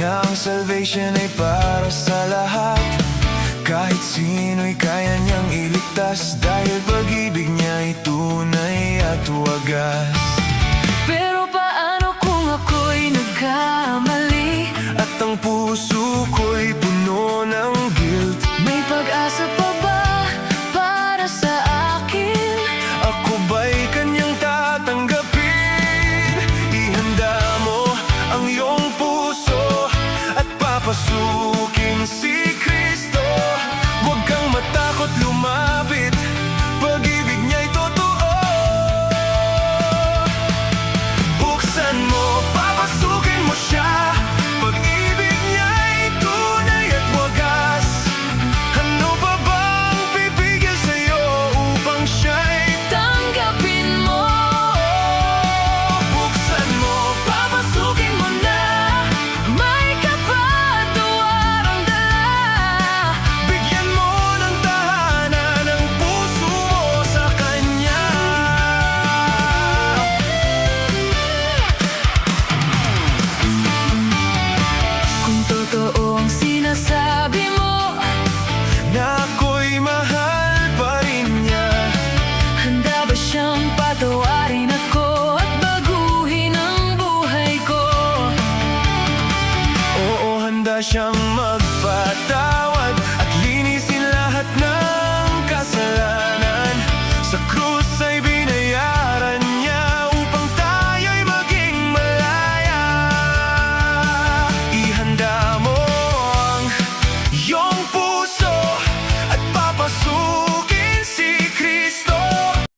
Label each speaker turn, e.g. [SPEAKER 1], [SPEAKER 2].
[SPEAKER 1] na ang salvation ay para sa lahat. Kahit sino'y kaya niyang iligtas, dahil pag-ibig niya ay tunay at wagas.
[SPEAKER 2] Pero paano kung ako'y nagkamali
[SPEAKER 1] At ang puso ko'y puno ng guilt?
[SPEAKER 2] May pag-asa pa ba para sa akin?
[SPEAKER 1] Ako ba'y kanyang tatanggapin? Ihanda mo ang iyong puso at papasukin si Kristo. Huwag kang matakot lumapit, pag-ibig niya'y totoo. Buksan mo, papasukin mo siya, pag-ibig niya'y tunay at wagas. Ano pa bang pipigil sa'yo upang siya'y
[SPEAKER 2] Tanggapin mo.
[SPEAKER 1] buksan mo, papasukin mo na?
[SPEAKER 2] May kapatawarang dala.
[SPEAKER 1] Bigyan mo ng tahanan ang puso mo sa Kanya.
[SPEAKER 2] Kung totoo ang sinasabi mo,
[SPEAKER 1] Na ako'y mahal pa rin niya,
[SPEAKER 2] handa ba siyang patawarin ako at baguhin ang buhay ko?
[SPEAKER 1] oo, handa siyang